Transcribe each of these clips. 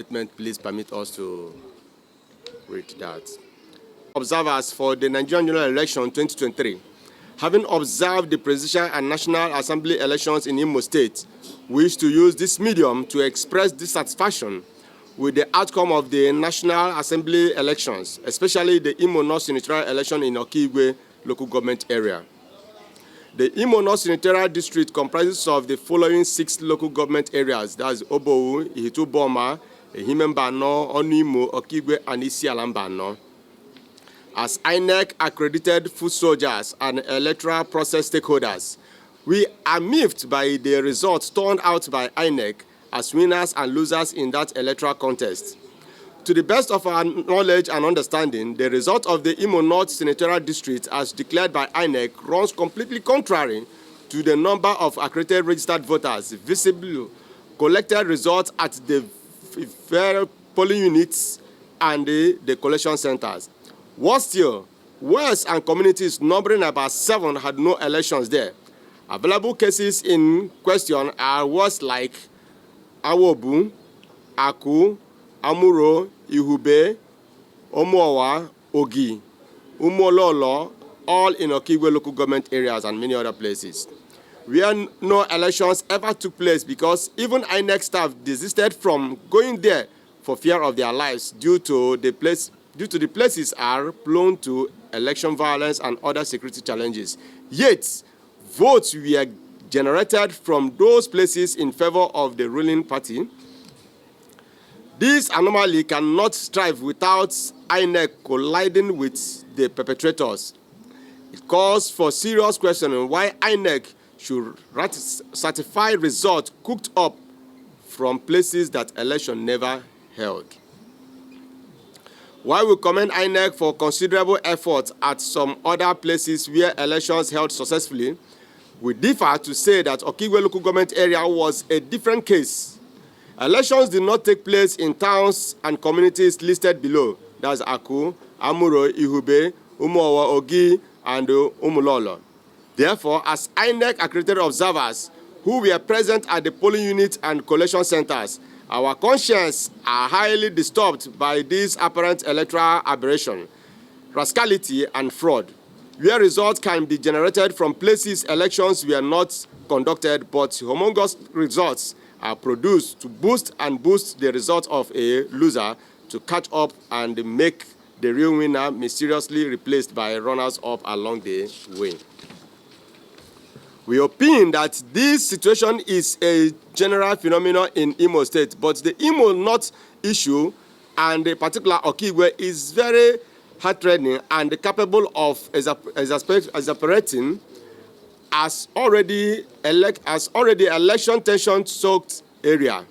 Statement, please permit us to read that. Observers for the Nigerian General Election 2023, having observed the presidential and National Assembly elections in Imo State, wish to use this medium to express dissatisfaction with the outcome of the National Assembly elections, especially the Imo North Senatorial election in Okigwe local government area. The Imo North Senatorial District comprises of the following 6 local government areas, that's Obowu, Ihituboma, Ehimembano, Onimo, Okigwe, and Isialambano. As INEC accredited foot soldiers and electoral process stakeholders, we are miffed by the results turned out by INEC as winners and losers in that electoral contest. To the best of our knowledge and understanding, the result of the Imo North Senatorial District as declared by INEC runs completely contrary to the number of accredited registered voters visible collected results at the polling units and the collection centers. Worse still, wards and communities numbering about 7 had no elections there. Available cases in question are wards like Awobu, Aku, Amuro, Ihube, Omowa, Ogi, Umololo, all in Okigwe local government areas and many other places, where no elections ever took place because even INEC staff desisted from going there for fear of their lives due to the places are prone to election violence and other security challenges. Yet, votes were generated from those places in favor of the ruling party. This anomaly cannot strive without INEC colliding with the perpetrators. It calls for serious questioning why INEC should certify results cooked up from places that election never held. While we commend INEC for considerable effort at some other places where elections held successfully, we differ to say that Okigwe local government area was a different case. Elections did not take place in towns and communities listed below. That's Aku, Amuro, Ihube, Umuowa, Ogi, and Umulolo. Therefore, as INEC accredited observers who were present at the polling units and collection centers, our consciences are highly disturbed by this apparent electoral aberration, rascality, and fraud, where results can be generated from places elections were not conducted, but homologous results are produced to boost the results of a loser to catch up and make the real winner mysteriously replaced by runners-up along the way. We opine that this situation is a general phenomenon in Imo State, but the Imo North issue and the particular Okigwe is very heart-rending and capable of exasperating as already election tension-soaked area.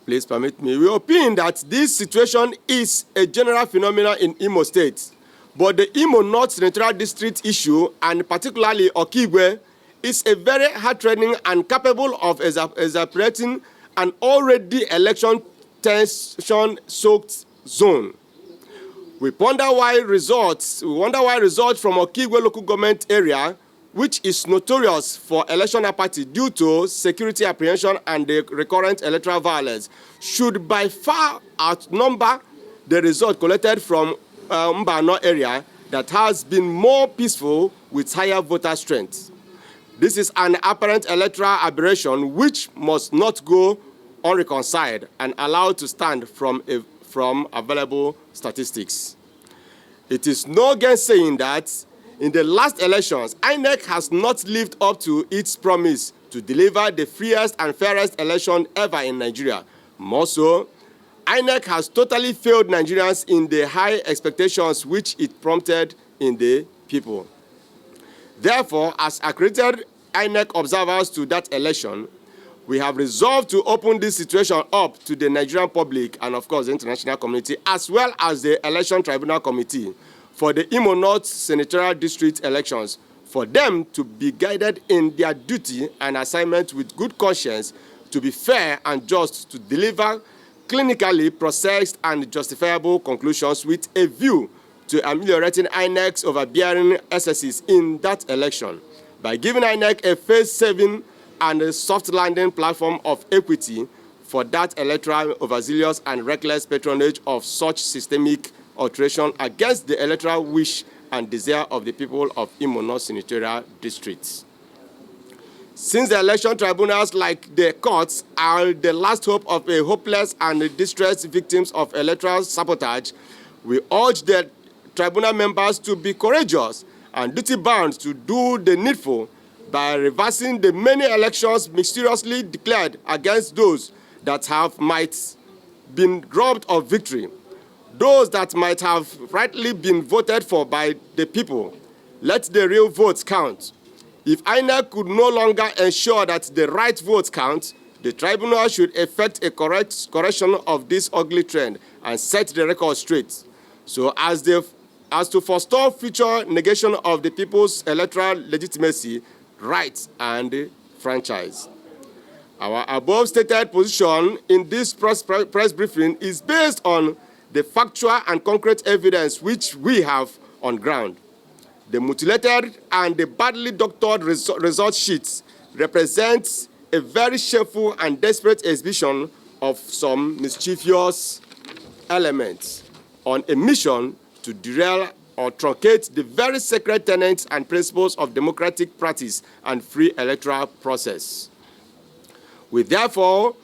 Please permit me. We opine that this situation is a general phenomenon in Imo State, but the Imo North Senatorial District issue, and particularly Okigwe, is a very heart-rending and capable of exasperating an already election tension-soaked zone. We wonder why results from Okigwe local government area, which is notorious for election apathy due to security apprehension and the recurrent electoral violence, should by far outnumber the result collected from Mbano area that has been more peaceful with higher voter strength. This is an apparent electoral aberration which must not go unreconciled and allowed to stand from available statistics. It is no gainsaying that in the last elections, INEC has not lived up to its promise to deliver the freest and fairest election ever in Nigeria. More so, INEC has totally failed Nigerians in the high expectations which it prompted in the people. Therefore, as accredited INEC observers to that election, we have resolved to open this situation up to the Nigerian public and, of course, the international community, as well as the Election Tribunal Committee for the Imo North Senatorial District elections, for them to be guided in their duty and assignment with good conscience to be fair and just to deliver clinically processed and justifiable conclusions with a view to ameliorating INEC's overbearing excesses in that election by giving INEC a face-saving and a soft landing platform of equity for that electoral overzealous and reckless patronage of such systemic alteration against the electoral wish and desire of the people of Imo North Senatorial District. Since the election tribunals, like the courts, are the last hope of a hopeless and distressed victims of electoral sabotage, we urge the tribunal members to be courageous and duty-bound to do the needful by reversing the many elections mysteriously declared against those that might been robbed of victory, those that might have rightly been voted for by the people. Let the real votes count. If INEC could no longer ensure that the right votes count, the tribunal should effect a correction of this ugly trend and set the record straight, so as to forestall future negation of the people's electoral legitimacy, rights, and franchise. Our above stated position in this press briefing is based on the factual and concrete evidence which we have on ground. The mutilated and the badly doctored result sheets represent a very shameful and desperate exhibition of some mischievous elements on a mission to derail or truncate the very sacred tenets and principles of democratic practice and free electoral process. We therefore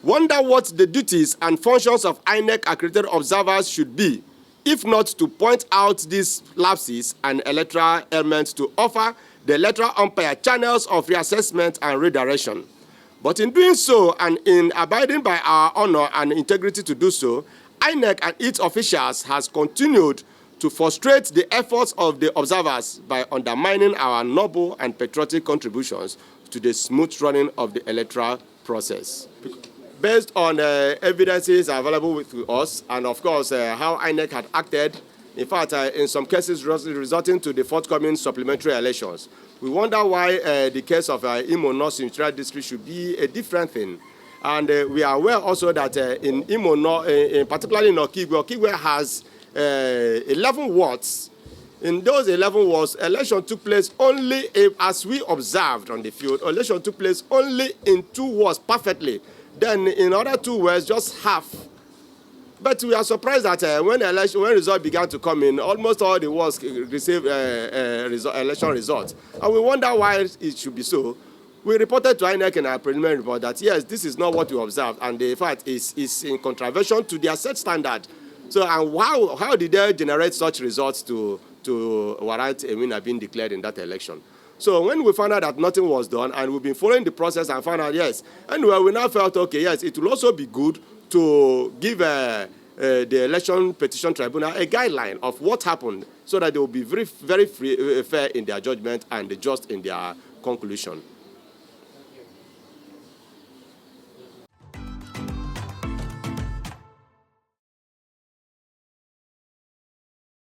wonder what the duties and functions of INEC accredited observers should be, if not to point out these lapses and electoral elements, to offer the electoral umpire channels of reassessment and redirection. But in doing so, and in abiding by our honor and integrity to do so, INEC and its officials has continued to frustrate the efforts of the observers by undermining our noble and patriotic contributions to the smooth running of the electoral process. Based on evidences available with us, and of course how INEC had acted, in fact, in some cases resulting to the forthcoming supplementary elections, we wonder why the case of Imo North Senatorial District should be a different thing. And we are aware also that in Imo North, particularly in Okigwe has 11 wards. In those 11 wards, election took place only, as we observed on the field, election took place only in 2 wards perfectly. Then in other 2 wards, just half. But we are surprised that when results began to come in, almost all the wards received election results. And we wonder why it should be so. We reported to INEC in our preliminary report that, yes, this is not what we observed, and the fact is in contravention to their set standard. So, and how did they generate such results to warrant a winner being declared in that election? So when we found out that nothing was done, and we've been following the process and found out, yes, anyway, we now felt, okay, yes, it will also be good to give the Election Petition Tribunal a guideline of what happened, so that they will be very, very fair in their judgment and just in their conclusion.